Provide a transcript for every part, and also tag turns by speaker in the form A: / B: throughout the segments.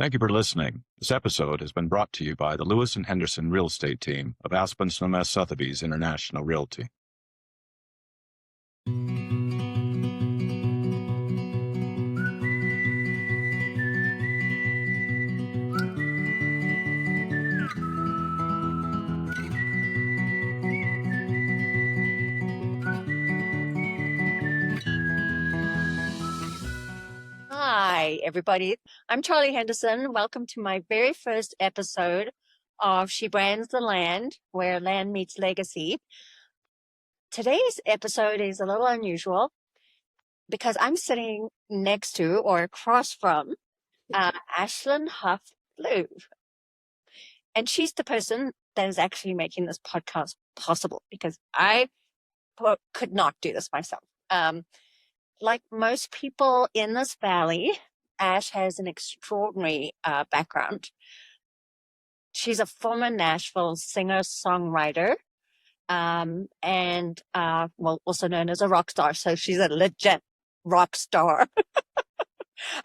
A: Thank you for listening. This episode has been brought to you by the Lewis and Henderson real estate team of Aspen Snowmass Sotheby's International Realty.
B: Hi, everybody. I'm Charlie Henderson. Welcome to my very first episode of She Brands the Land, where land meets legacy. Today's episode is a little unusual because I'm sitting next to or across from Ashlyne Blue. And she's the person that is actually making this podcast possible because I could not do this myself. Like most people in this valley, Ash has an extraordinary background. She's a former Nashville singer-songwriter, and also known as a rock star. So she's a legit rock star.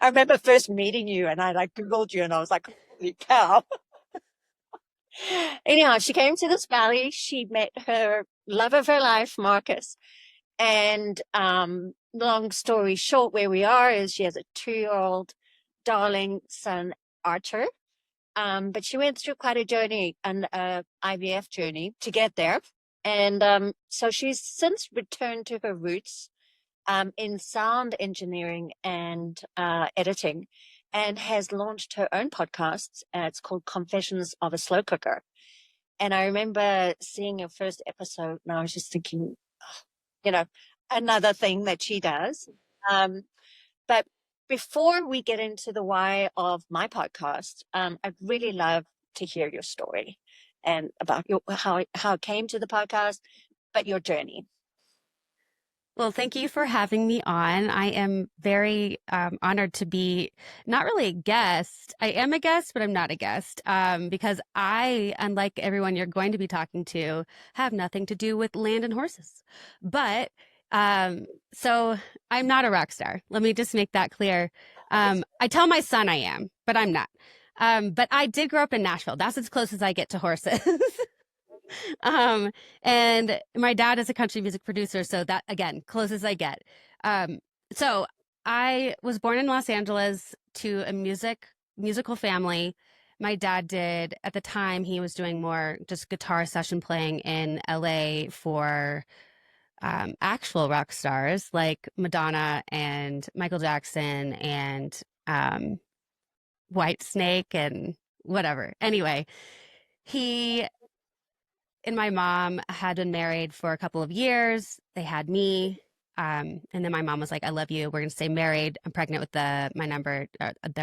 B: I remember first meeting you, and I Googled you, and I was like, holy cow. Anyhow, she came to this valley. She met her love of her life, Marcus. And long story short, where we are is she has a 2-year-old darling son, Archer. But she went through quite a journey, an IVF journey to get there. And so she's since returned to her roots in sound engineering and editing, and has launched her own podcast. It's called Confessions of a Slow Cooker. And I remember seeing your first episode, and I was just thinking, another thing that she does. But before we get into the why of my podcast, I'd really love to hear your story and about how it came to the podcast, but your journey.
C: Well, thank you for having me on. I am very honored to be not really a guest. I am a guest, but I'm not a guest because I, unlike everyone you're going to be talking to, have nothing to do with land and horses. But so I'm not a rock star. Let me just make that clear. I tell my son I am, but I'm not. But I did grow up in Nashville. That's as close as I get to horses. And my dad is a country music producer, so that, again, close as I get. So I was born in Los Angeles to a musical family. My dad did, at the time, he was doing more just guitar session playing in LA for actual rock stars like Madonna and Michael Jackson and Whitesnake and whatever. Anyway, he and my mom had been married for a couple of years. They had me. And then my mom was like, I love you. We're going to stay married. I'm pregnant with their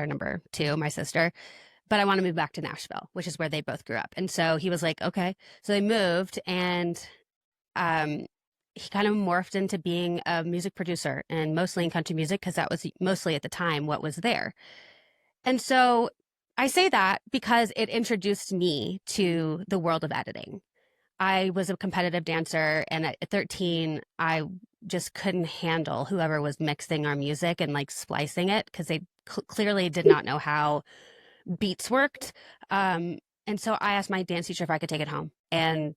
C: number 2, my sister. But I want to move back to Nashville, which is where they both grew up. And so he was like, okay. So they moved, and he kind of morphed into being a music producer, and mostly in country music, because that was mostly at the time what was there. And so I say that because it introduced me to the world of editing. I was a competitive dancer, and at 13, I just couldn't handle whoever was mixing our music and like splicing it, because they clearly did not know how beats worked. And so I asked my dance teacher if I could take it home. And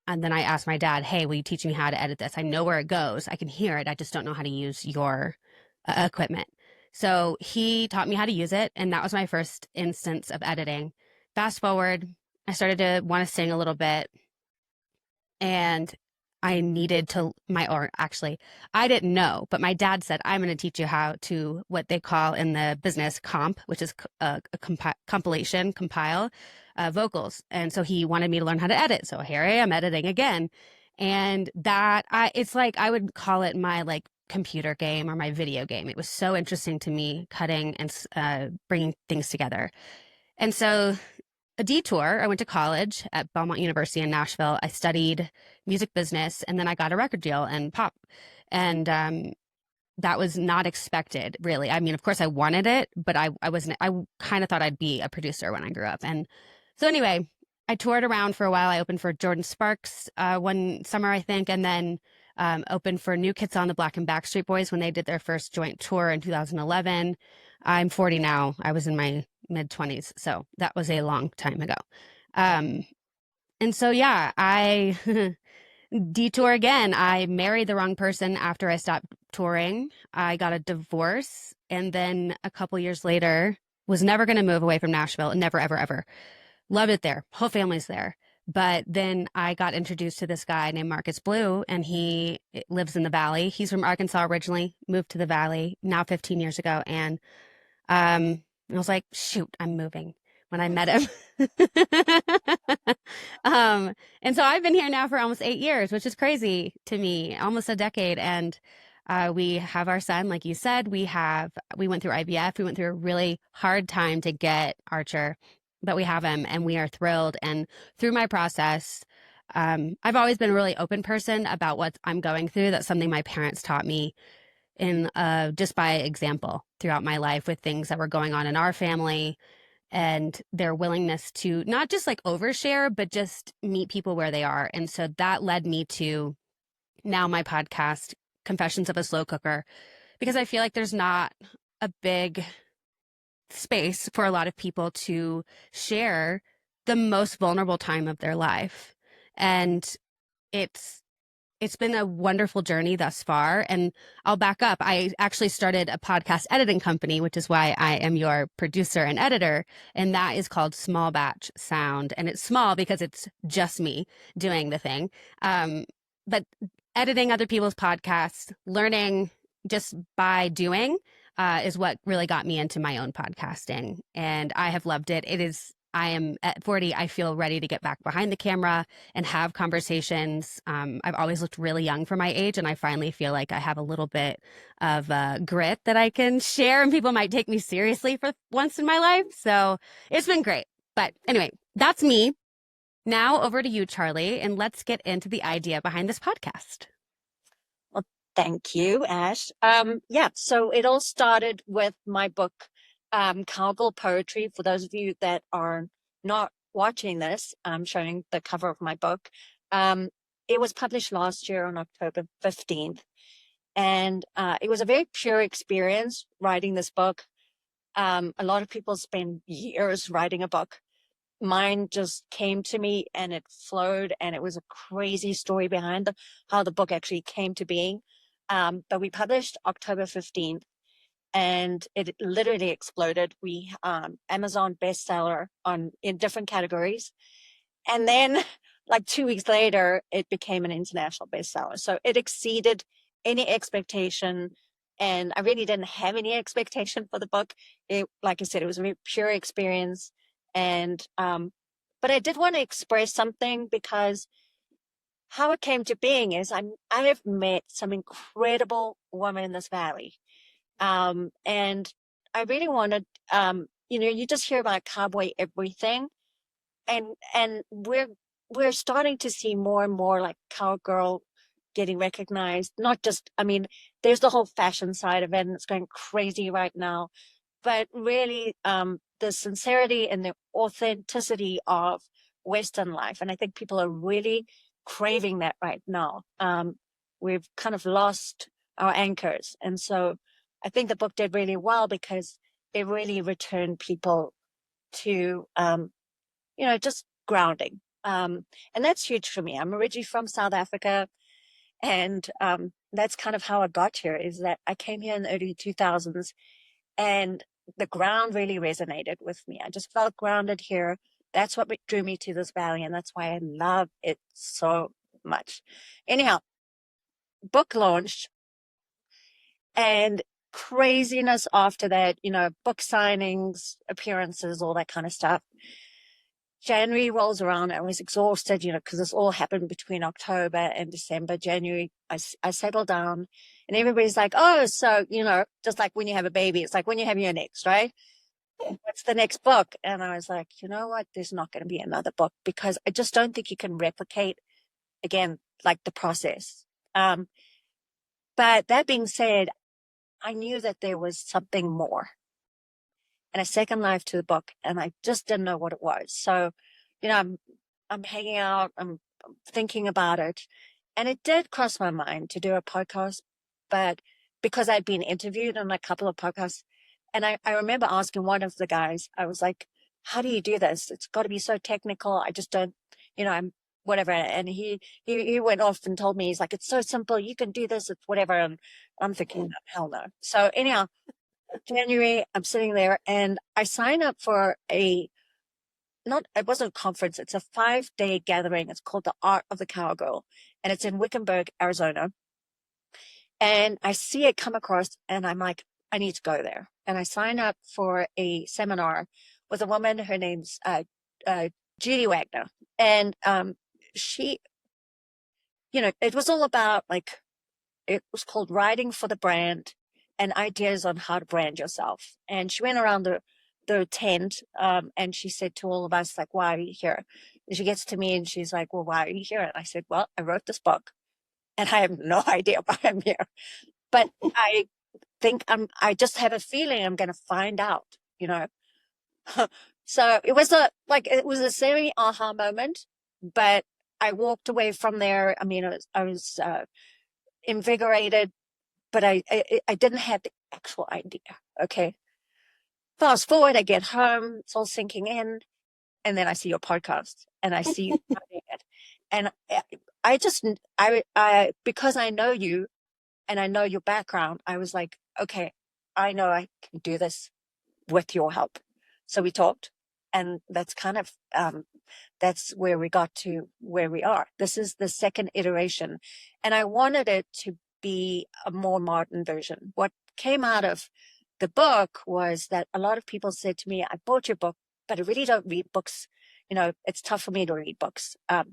C: then I asked my dad, hey, will you teach me how to edit this? I know where it goes. I can hear it. I just don't know how to use your equipment. So he taught me how to use it, and that was my first instance of editing. Fast forward, I started to want to sing a little bit. And I needed I didn't know, but my dad said, I'm going to teach you how to, what they call in the business, comp, which is a compile vocals. And so he wanted me to learn how to edit. So here I am editing again. And it's like, I would call it my like computer game or my video game. It was so interesting to me, cutting and bringing things together. And so a detour, I went to college at Belmont University in Nashville. I studied music business, and then I got a record deal in pop. And that was not expected, really. I mean, of course I wanted it, but I kind of thought I'd be a producer when I grew up. And so anyway, I toured around for a while. I opened for Jordan Sparks one summer, I think, and then opened for New Kids on the Block and Backstreet Boys when they did their first joint tour in 2011. I'm 40 now. I was in my mid-20s. So that was a long time ago. And so, yeah, I detour again. I married the wrong person after I stopped touring. I got a divorce. And then a couple years later, was never going to move away from Nashville. Never, ever, ever. Love it there. Whole family's there. But then I got introduced to this guy named Marcus Blue, and he lives in the Valley. He's from Arkansas originally, moved to the Valley now 15 years ago. And I was like, shoot, I'm moving when I met him. And so I've been here now for almost 8 years, which is crazy to me, almost a decade. And we have our son, like you said. We went through IVF. We went through a really hard time to get Archer, but we have him, and we are thrilled. And through my process, I've always been a really open person about what I'm going through. That's something my parents taught me in just by example throughout my life with things that were going on in our family, and their willingness to not just like overshare, but just meet people where they are. And so that led me to now my podcast, Confessions of a Slow Cooker, because I feel like there's not a big space for a lot of people to share the most vulnerable time of their life. And it's been a wonderful journey thus far. And I'll back up. I actually started a podcast editing company, which is why I am your producer and editor. And that is called Small Batch Sound. And it's small because it's just me doing the thing. But editing other people's podcasts, learning just by doing, is what really got me into my own podcasting. And I have loved it. I am at 40. I feel ready to get back behind the camera and have conversations. I've always looked really young for my age, and I finally feel like I have a little bit of grit that I can share, and people might take me seriously for once in my life. So it's been great. But anyway, that's me. Now over to you, Charlie, and let's get into the idea behind this podcast.
B: Well, thank you, Ash. So it all started with my book, Cowgirl Poetry. For those of you that are not watching this, I'm showing the cover of my book. It was published last year on October 15th. And it was a very pure experience writing this book. A lot of people spend years writing a book. Mine just came to me and it flowed, and it was a crazy story behind how the book actually came to being. But we published October 15th. And it literally exploded. We Amazon bestseller in different categories, and then like 2 weeks later, it became an international bestseller. So it exceeded any expectation, and I really didn't have any expectation for the book. Like I said, it was a very pure experience, and but I did want to express something, because how it came to being is I have met some incredible women in this valley. And I really wanted, you just hear about cowboy everything, and we're starting to see more and more like cowgirl getting recognized. Not just, I mean, there's the whole fashion side of it, and it's going crazy right now, but really, the sincerity and the authenticity of Western life, and I think people are really craving that right now. We've kind of lost our anchors, and so I think the book did really well because it really returned people to, just grounding. And that's huge for me. I'm originally from South Africa, and that's kind of how I got here, is that I came here in the early 2000s, and the ground really resonated with me. I just felt grounded here. That's what drew me to this valley, and that's why I love it so much. Anyhow, book launched, and craziness after that, book signings, appearances, all that kind of stuff. January rolls around. I was exhausted, because this all happened between October and December. January, I settled down, and everybody's like, oh, so, just like when you have a baby, it's like when you have your next, right? What's the next book? And I was like, you know what? There's not going to be another book, because I just don't think you can replicate, again, like the process. But that being said, I knew that there was something more and a second life to the book, and I just didn't know what it was. So, I'm hanging out, I'm thinking about it, and it did cross my mind to do a podcast, but because I'd been interviewed on a couple of podcasts, And I remember asking one of the guys, I was like, how do you do this? It's got to be so technical. I just don't, I'm whatever. And he went off and told me, he's like, it's so simple. You can do this. It's whatever. And I'm thinking, hell no. So anyhow, January, I'm sitting there and I sign up for it wasn't a conference. It's a 5-day gathering. It's called the Art of the Cowgirl, and it's in Wickenburg, Arizona. And I see it come across and I'm like, I need to go there. And I sign up for a seminar with a woman. Her name's Judy Wagner. And she, it was all about it was called Writing for the Brand and ideas on how to brand yourself. And she went around the tent and she said to all of us, like, why are you here? And she gets to me and she's like, well, why are you here? And I said, well, I wrote this book and I have no idea why I'm here. But I think I just have a feeling I'm going to find out, So it was a semi aha moment, but I walked away from there. I mean, I was invigorated, but I didn't have the actual idea. Okay. Fast forward, I get home, it's all sinking in, and then I see your podcast and I see you doing it. And because I know you and I know your background, I was like, okay, I know I can do this with your help. So we talked, and that's kind of that's where we got to where we are. This is the second iteration, and I wanted it to be a more modern version. What came out of the book was that a lot of people said to me, I bought your book, but I really don't read books. It's tough for me to read books. The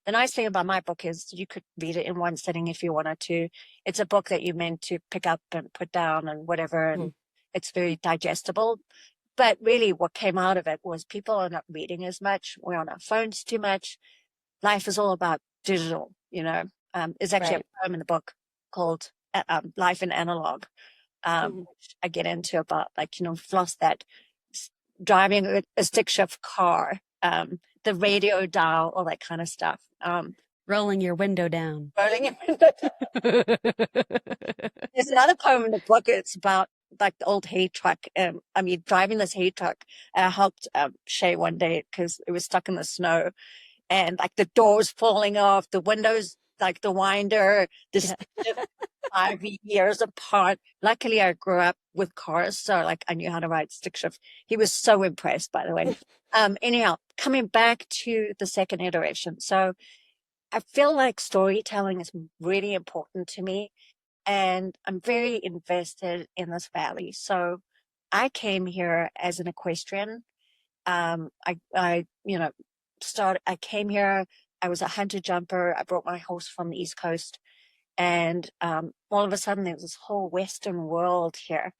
B: nice thing about my book is you could read it in one sitting if you wanted to. It's a book that you're meant to pick up and put down and whatever, and it's very digestible. But really what came out of it was people are not reading as much. We're on our phones too much. Life is all about digital, There's actually a poem in the book called Life in Analog, which I get into about we've lost that driving a stick shift car, the radio dial, all that kind of stuff.
C: Rolling your window down.
B: Rolling your window down. There's another poem in the book. It's about the old hay truck. Driving this hay truck. I helped Shay one day because it was stuck in the snow, and the doors falling off, the windows, the winder, this 5 years apart. Luckily, I grew up with cars, so I knew how to ride stick shift. He was so impressed, by the way. Anyhow, coming back to the second iteration. So I feel like storytelling is really important to me, and I'm very invested in this valley. So I came here as an equestrian. I came here, I was a hunter jumper. I brought my horse from the East Coast, and all of a sudden there was this whole Western world here.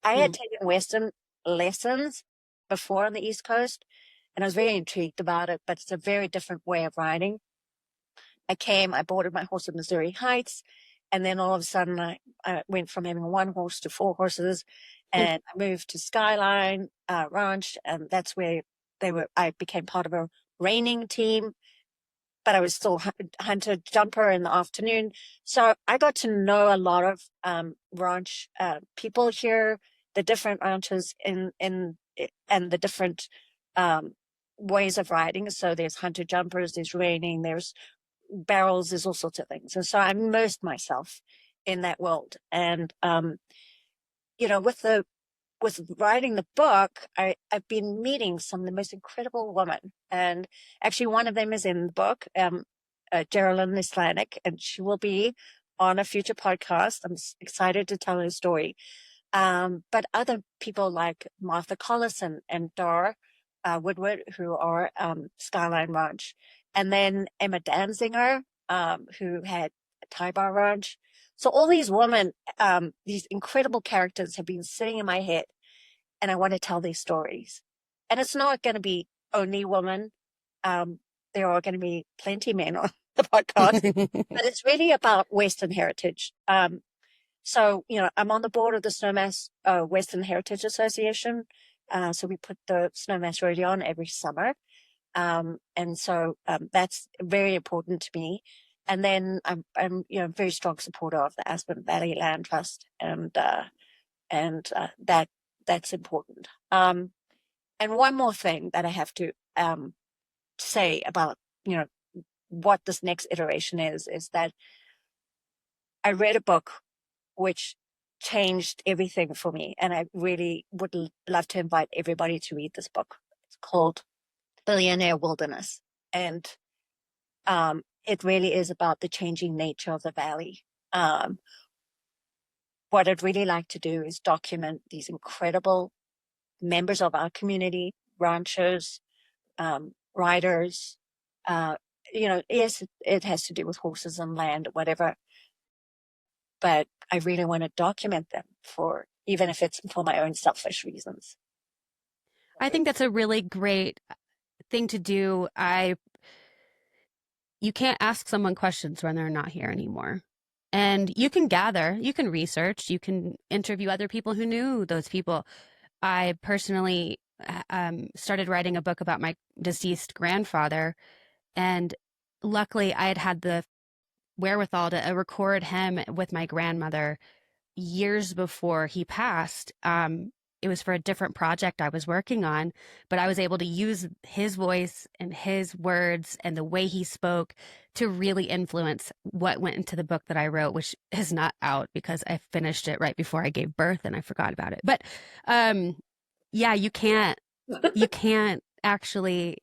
B: I had taken Western lessons before on the East Coast, and I was very intrigued about it, but it's a very different way of riding. I boarded my horse at Missouri Heights, and then all of a sudden I went from having one horse to 4 horses, and I moved to Skyline Ranch, and that's where I became part of a reining team, but I was still hunter jumper in the afternoon. So I got to know a lot of ranch people here, the different ranches and the different ways of riding. So there's hunter jumpers, there's reining, there's barrels, there's all sorts of things. And so I immersed myself in that world. And, with writing the book, I've been meeting some of the most incredible women. And actually one of them is in the book, Geraldine Islanic, and she will be on a future podcast. I'm excited to tell her story. But other people like Martha Collison and Dar Woodward, who are Skyline Ranch. And then Emma Danzinger, who had a Thai Bar Ranch. So all these women, these incredible characters have been sitting in my head, and I want to tell these stories. And it's not going to be only women. There are going to be plenty men on the podcast, but it's really about Western heritage. So, I'm on the board of the Snowmass Western Heritage Association. So we put the Snowmass Rodeo on every summer. And so that's very important to me. And then I'm very strong supporter of the Aspen Valley Land Trust, and that that's important. And one more thing that I have to say about, what this next iteration is that I read a book which changed everything for me. And I really would love to invite everybody to read this book. It's called Billionaire Wilderness. And it really is about the changing nature of the valley. What I'd really like to do is document these incredible members of our community, ranchers, riders. Yes, it has to do with horses and land, whatever. But I really want to document them even if it's for my own selfish reasons.
C: I think that's a really great thing to do. You can't ask someone questions when they're not here anymore. And you can gather, you can research, you can interview other people who knew those people. I personally started writing a book about my deceased grandfather, and luckily I had the wherewithal to record him with my grandmother years before he passed. It was for a different project I was working on, but I was able to use his voice and his words and the way he spoke to really influence what went into the book that I wrote, which is not out because I finished it right before I gave birth and I forgot about it. But yeah, you can't actually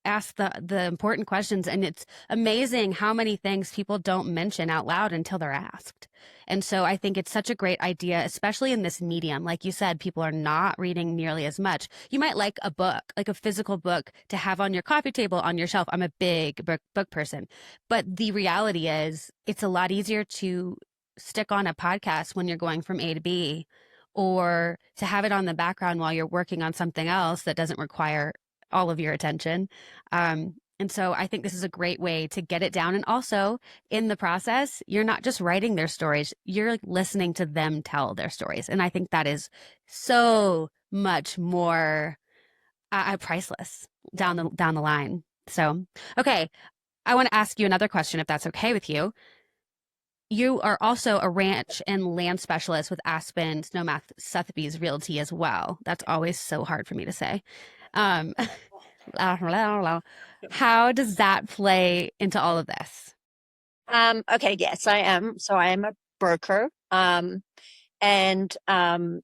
C: ask the important questions, and it's amazing how many things people don't mention out loud until they're asked. And so I think it's such a great idea, especially in this medium. Like you said, people are not reading nearly as much. You might like a book, like a physical book to have on your coffee table, on your shelf. I'm a big book person, but the reality is it's a lot easier to stick on a podcast when you're going from A to B, or to have it on the background while you're working on something else that doesn't require all of your attention. And so I think this is a great way to get it down. And also in the process, you're not just writing their stories, you're listening to them tell their stories. And I think that is so much more priceless down the line. So, okay. I want to ask you another question, if that's okay with you. You are also a ranch and land specialist with Aspen Snowmass Sotheby's Realty as well. That's always so hard for me to say. How does that play into all of this?
B: Okay, yes, I am. So I am a broker. And again,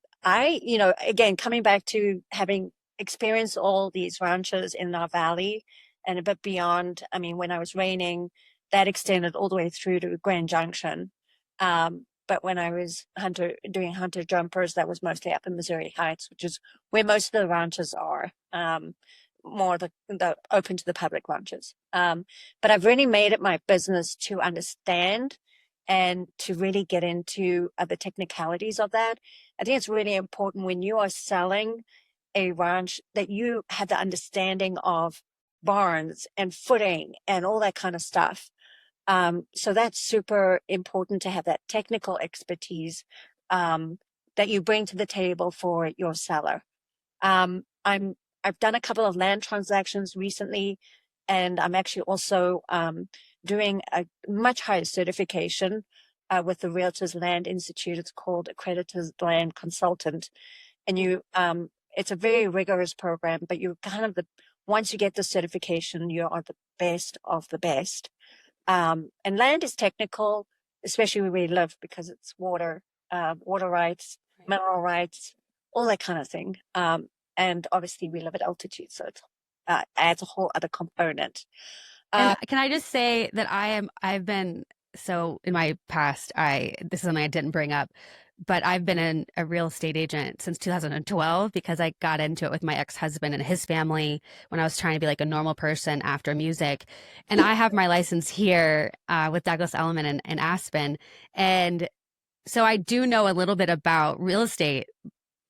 B: coming back to having experienced all these ranches in our valley and a bit beyond, I mean, when I was reigning, that extended all the way through to Grand Junction. But when I was doing hunter jumpers, that was mostly up in Missouri Heights, which is where most of the ranches are, more the open to the public ranches. But I've really made it my business to understand and to really get into the technicalities of that. I think it's really important when you are selling a ranch that you have the understanding of barns and footing and all that kind of stuff. So that's super important to have that technical expertise that you bring to the table for your seller. I've done a couple of land transactions recently, and I'm actually also doing a much higher certification with the Realtors Land Institute. It's called Accredited Land Consultant, and it's a very rigorous program. But you once you get the certification, you are the best of the best. And land is technical, especially where we live, because it's water rights, mineral rights, all that kind of thing. And obviously we live at altitude, so it adds a whole other component.
C: And can I just say that I've been, so in my past, this is something I didn't bring up, but I've been a real estate agent since 2012 because I got into it with my ex-husband and his family when I was trying to be like a normal person after music. And I have my license here with Douglas Elliman and Aspen. And so I do know a little bit about real estate,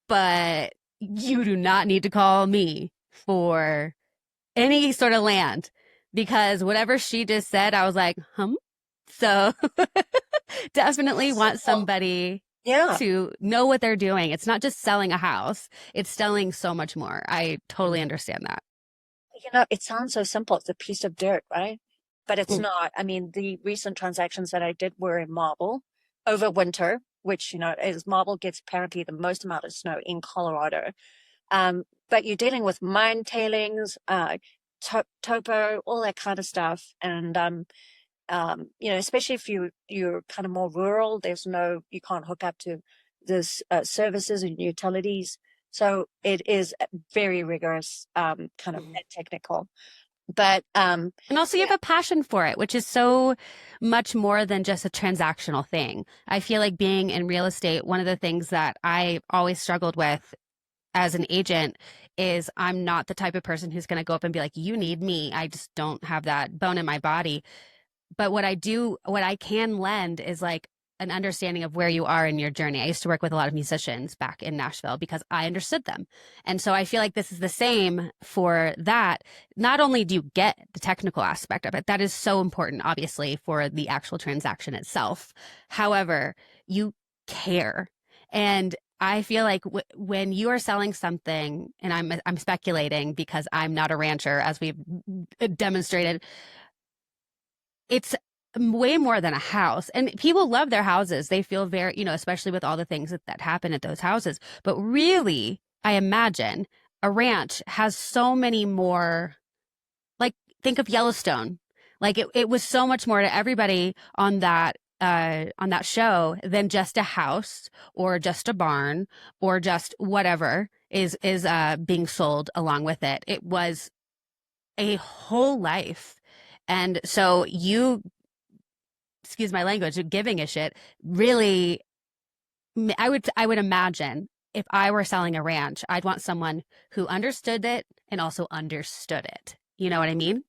C: but you do not need to call me for any sort of land, because whatever she just said, I was like, So definitely want somebody to know what they're doing. It's not just selling a house, it's selling so much more. I totally understand that.
B: It sounds so simple. It's a piece of dirt, right? But it's not. I mean, the recent transactions that I did were in marble over winter. which, is marble gets apparently the most amount of snow in Colorado. But you're dealing with mine tailings, topo, all that kind of stuff. And, especially if you're kind of more rural, you can't hook up to this services and utilities. So it is very rigorous, kind of technical. But
C: and also you have a passion for it, which is so much more than just a transactional thing. I feel like being in real estate, one of the things that I always struggled with as an agent is I'm not the type of person who's going to go up and be like, you need me. I just don't have that bone in my body. But what I can lend is like an understanding of where you are in your journey. I used to work with a lot of musicians back in Nashville because I understood them. And so I feel like this is the same for that. Not only do you get the technical aspect of it, that is so important, obviously, for the actual transaction itself. However, you care. And I feel like when you are selling something, and I'm speculating because I'm not a rancher, as we've demonstrated, it's way more than a house. And people love their houses. They feel very, especially with all the things that happen at those houses. But really, I imagine a ranch has so many more, like, think of Yellowstone. Like it was so much more to everybody on that show than just a house or just a barn or just whatever is being sold along with it. It was a whole life. And so excuse my language, giving a shit, really, I would imagine if I were selling a ranch, I'd want someone who understood it and also understood it. You know what I mean?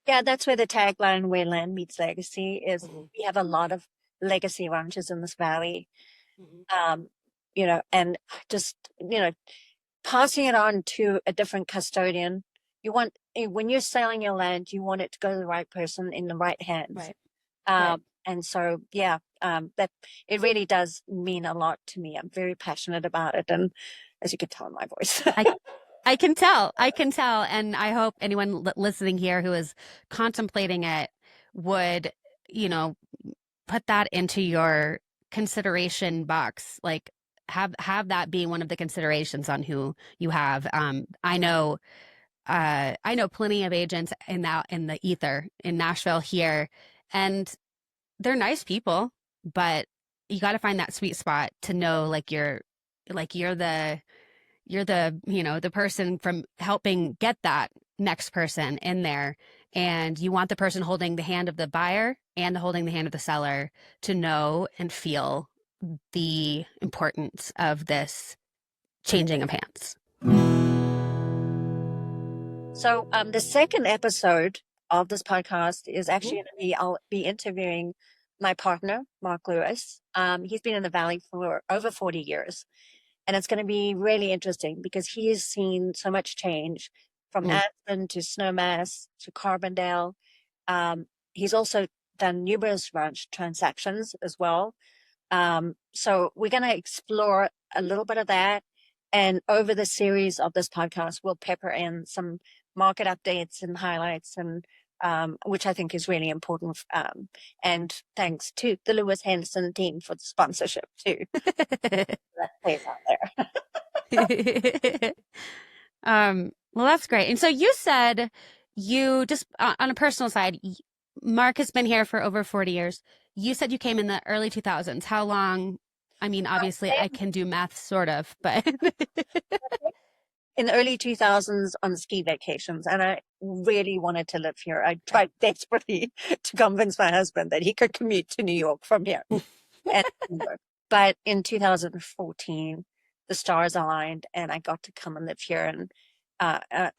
B: yeah, that's where the tagline "Where Land Meets Legacy" is. We have a lot of legacy ranches in this valley, um, and just passing it on to a different custodian. When you're selling your land, you want it to go to the right person in the right hands.
C: Right.
B: Right. And so, yeah, that it really does mean a lot to me. I'm very passionate about it, and as you can tell in my voice.
C: I can tell. And I hope anyone listening here who is contemplating it would, put that into your consideration box. Like have that be one of the considerations on who you have. I know plenty of agents in the ether in Nashville here, and they're nice people, but you got to find that sweet spot to know you're the the person from helping get that next person in there. And you want the person holding the hand of the buyer and holding the hand of the seller to know and feel the importance of this changing of hands.
B: So, the second episode of this podcast is actually I'll be interviewing my partner, Mark Lewis. He's been in the Valley for over 40 years. And it's going to be really interesting because he has seen so much change from Aspen to Snowmass to Carbondale. He's also done numerous ranch transactions as well. So we're going to explore a little bit of that. And over the series of this podcast, we'll pepper in some market updates and highlights, and which I think is really important. And thanks to the Lewis Henderson team for the sponsorship too. That plays out
C: there. Well, that's great. And so you said you just on a personal side, Mark has been here for over 40 years. You said you came in the early 2000s. How long? I mean, obviously I can do math sort of, but
B: in the early 2000s on ski vacations, and I really wanted to live here. I tried desperately to convince my husband that he could commute to New York from here. But in 2014, the stars aligned and I got to come and live here. And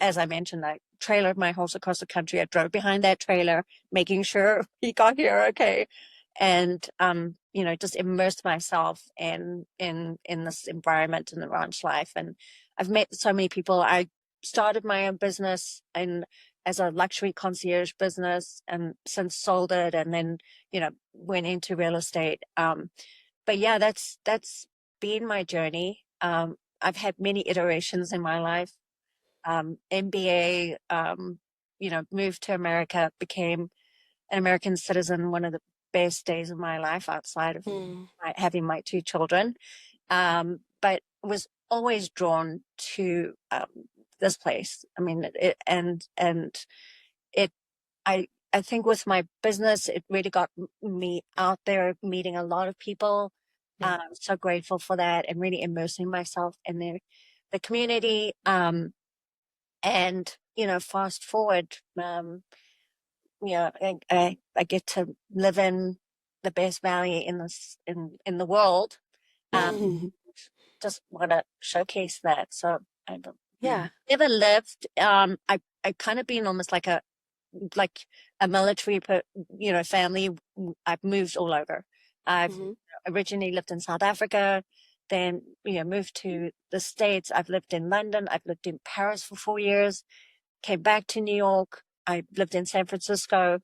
B: as I mentioned, I trailered my horse across the country. I drove behind that trailer, making sure he got here okay. And, just immersed myself in this environment and the ranch life. And I've met so many people. I started my own business as a luxury concierge business, and since sold it, and then, went into real estate. But yeah, that's been my journey. I've had many iterations in my life. MBA, moved to America, became an American citizen, one of the best days of my life outside of
D: Mm.
B: having my 2 children. But was always drawn to this place. I mean, it, I think with my business, it really got me out there, meeting a lot of people.
D: Yeah.
B: I'm so grateful for that, and really immersing myself in the community. And, fast forward, I get to live in the best valley in the world. Just want to showcase that. So I've
D: Yeah.
B: never lived. I kind of been almost like a military, family. I've moved all over. I've
D: Mhm.
B: originally lived in South Africa, then moved to the States. I've lived in London. I've lived in Paris for 4 years. Came back to New York. I lived in San Francisco.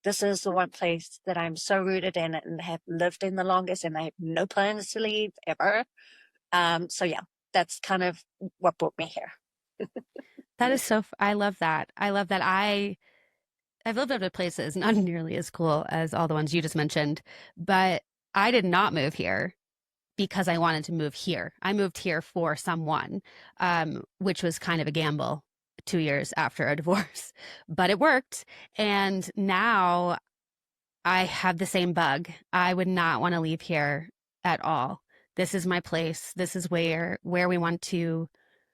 B: This is the one place that I'm so rooted in and have lived in the longest, and I have no plans to leave ever. So yeah, that's kind of what brought me here.
C: That is I love that. I love that. I've lived other places, not nearly as cool as all the ones you just mentioned, but I did not move here because I wanted to move here. I moved here for someone, which was kind of a gamble 2 years after a divorce, but it worked. And now I have the same bug. I would not want to leave here at all. This is my place. This is where we want to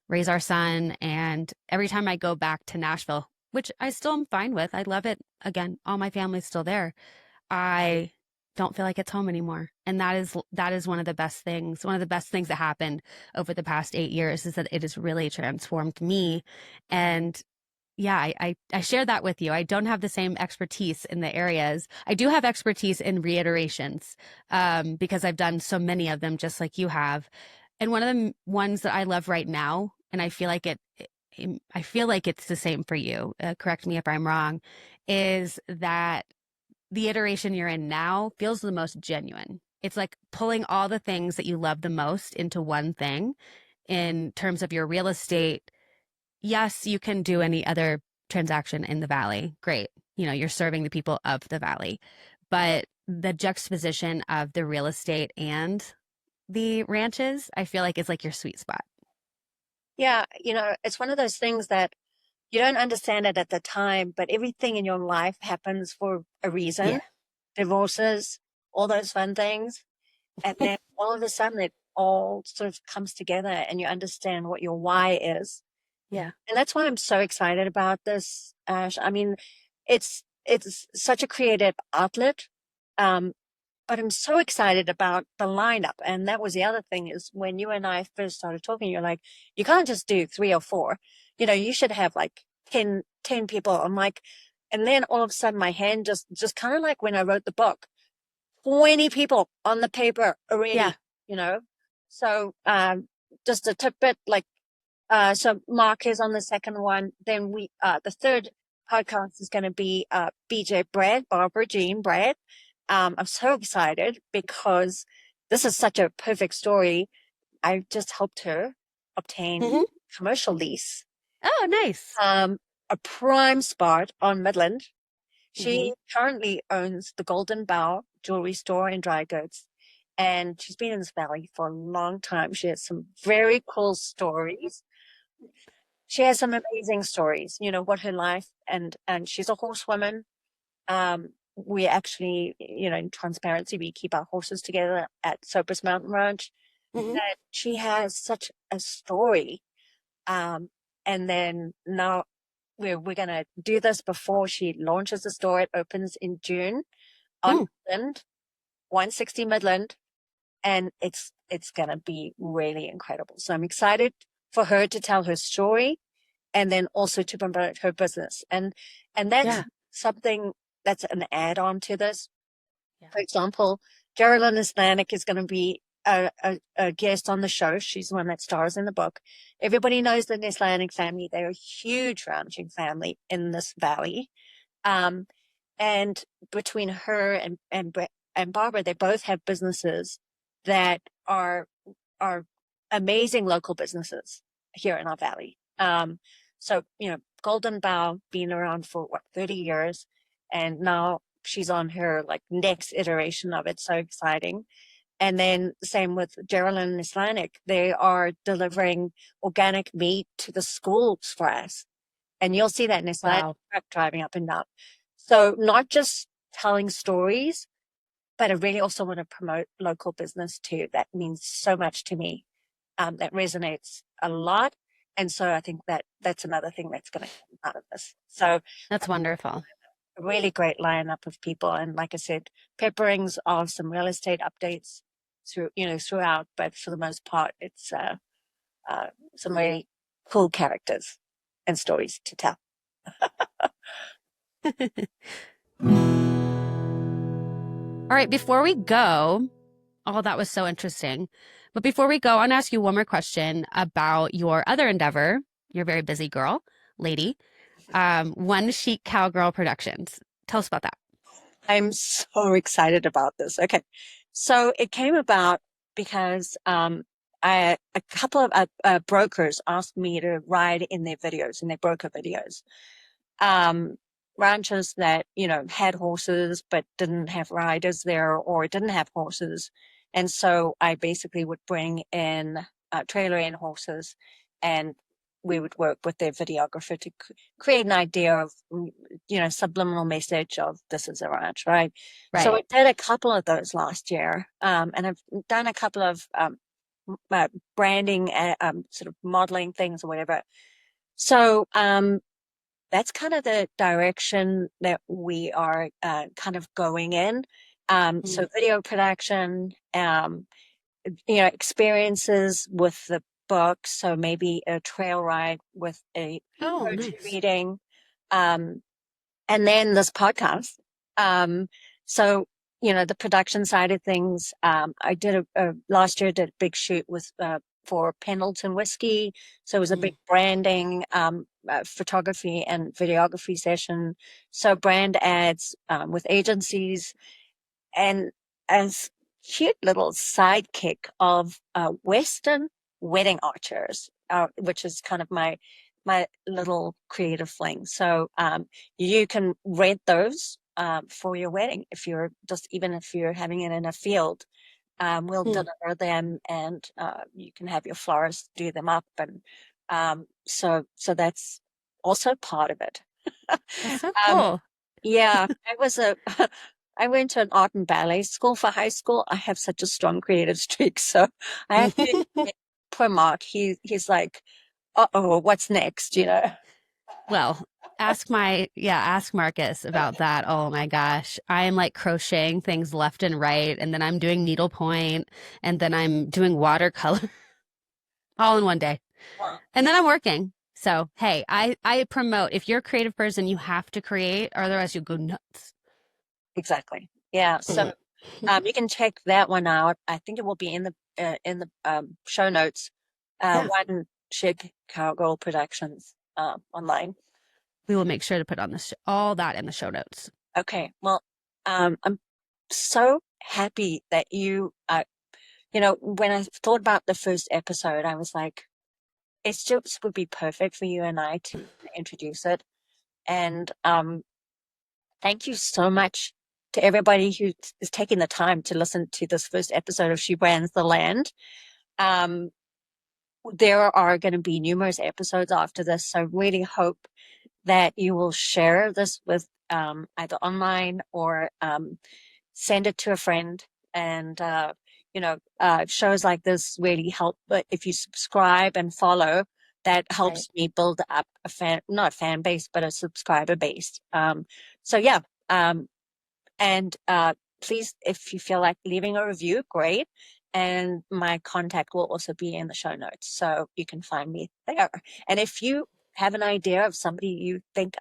C: raise our son. And every time I go back to Nashville, which I still am fine with, I love it. Again, all my family's still there. I don't feel like it's home anymore. And that is one of the best things. One of the best things that happened over the past 8 years is that it has really transformed me. And yeah, I share that with you. I don't have the same expertise in the areas. I do have expertise in reiterations, because I've done so many of them, just like you have. And one of the ones that I love right now, and I feel like I feel like it's the same for you. Correct me if I'm wrong. Is that the iteration you're in now feels the most genuine? It's like pulling all the things that you love the most into one thing in terms of your real estate. Yes, you can do any other transaction in the valley. Great. You're serving the people of the valley. But the juxtaposition of the real estate and the ranches, I feel like is like your sweet spot.
B: Yeah, it's one of those things that you don't understand it at the time, but everything in your life happens for a reason.
D: Yeah.
B: Divorces, all those fun things. And then all of a sudden it all sort of comes together and you understand what your why is.
D: Yeah.
B: And that's why I'm so excited about this, Ash. I mean, it's such a creative outlet. But I'm so excited about the lineup. And that was the other thing, is when you and I first started talking, you're like, you can't just do 3 or 4. You should have like 10 people. I'm like, and then all of a sudden my hand just kind of like when I wrote the book, 20 people on the paper already,
D: Yeah.
B: So just a tidbit, like, so Mark is on the second one. Then the third podcast is going to be BJ Brad, Barbara Jean Brad. I'm so excited because this is such a perfect story. I just helped her obtain
D: Mhm.
B: commercial lease,
C: Oh, nice.
B: a prime spot on Midland. She
D: Mhm.
B: currently owns the Golden Bow jewelry store and dry goods. And she's been in this valley for a long time. She has some very cool stories. She has some amazing stories, what her life, and she's a horsewoman. We actually, in transparency, we keep our horses together at Cypress Mountain Ranch.
D: Mhm.
B: And she has such a story. And then now we're going to do this before she launches the store. It opens in June on Midland, 160 Midland, and it's going to be really incredible. So I'm excited for her to tell her story, and then also to promote her business. And that's
D: Yeah.
B: something that's an add-on to this.
D: Yeah.
B: For example, Geraldine Islanic is going to be a guest on the show. She's the one that stars in the book. Everybody knows the Islanic family. They're a huge ranching family in this valley. And between her and Barbara, they both have businesses that are amazing local businesses here in our valley. So Golden Bow being around for 30 years, and now she's on her like next iteration of it. So exciting. And then same with Geraldine and Islamic. They are delivering organic meat to the schools for us. And you'll see that in Islamic
C: Wow.
B: truck driving up and down. So not just telling stories, but I really also want to promote local business too. That means so much to me. That resonates a lot. And so I think that that's another thing that's going to come out of this. So
C: That's wonderful.
B: a really great lineup of people. And like I said, pepperings of some real estate updates throughout, but for the most part, it's some really cool characters and stories to tell.
C: All right, before we go, that was so interesting. But before we go, I want to ask you one more question about your other endeavor. You're a very busy lady. One Chic Cowgirl Productions. Tell us about that.
B: I'm so excited about this. Okay. So it came about because a couple of brokers asked me to ride in their videos, in their broker videos. Ranchers that, had horses but didn't have riders there or didn't have horses. And so I basically would bring in trailer in horses, and we would work with their videographer to create an idea of, subliminal message of this is a ranch, right? So I did a couple of those last year, and I've done a couple of branding, sort of modeling things or whatever. So that's kind of the direction that we are kind of going in. So video production, experiences with the book. So maybe a trail ride with a poetry reading, and then this podcast. So, the production side of things, I did last year, did a big shoot for Pendleton Whiskey. So it was a big branding, photography and videography session. So brand ads with agencies, and as cute little sidekick of Western wedding archers, which is kind of my little creative fling. So you can rent those for your wedding even if you're having it in a field. We'll deliver them, and you can have your florist do them up, and so that's also part of it.
C: That's so cool.
B: Yeah, I went to an art and ballet school for high school. I have such a strong creative streak, so I have to poor Mark. He's like, uh-oh, what's next?
C: Well, ask Marcus about that. Oh my gosh. I am like crocheting things left and right, and then I'm doing needlepoint, and then I'm doing watercolor all in one day.
B: Wow.
C: And then I'm working. So, hey, I promote, if you're a creative person, you have to create, or otherwise you go nuts.
B: Exactly. Yeah. So you can check that one out. I think it will be in the show notes. One Chic Cowgirl Productions online.
C: We will make sure to put on all that in the show notes.
B: Okay. Well, I'm so happy that you, when I thought about the first episode, I was like, it just would be perfect for you and I to introduce it. And thank you so much to everybody who is taking the time to listen to this first episode of She Brands the Land. There are going to be numerous episodes after this, so really hope that you will share this with either online or send it to a friend. And shows like this really help. But if you subscribe and follow, that helps me build up not a fan base, but a subscriber base. So yeah. And please, if you feel like leaving a review, great. And my contact will also be in the show notes, so you can find me there. And if you have an idea of somebody you think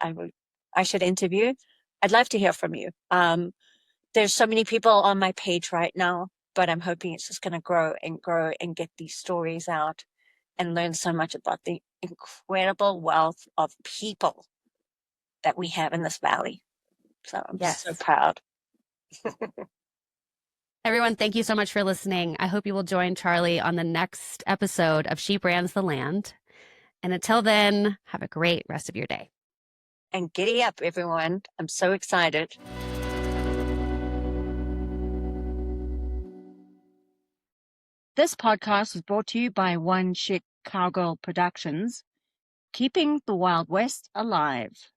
B: I should interview, I'd love to hear from you. There's so many people on my page right now, but I'm hoping it's just going to grow and get these stories out and learn so much about the incredible wealth of people that we have in this valley. So I'm so proud.
C: Everyone, thank you so much for listening. I hope you will join Charlie on the next episode of She Brands the Land. And until then, have a great rest of your day.
B: And giddy up, everyone. I'm so excited. This podcast was brought to you by One Chick Cowgirl Productions, keeping the Wild West alive.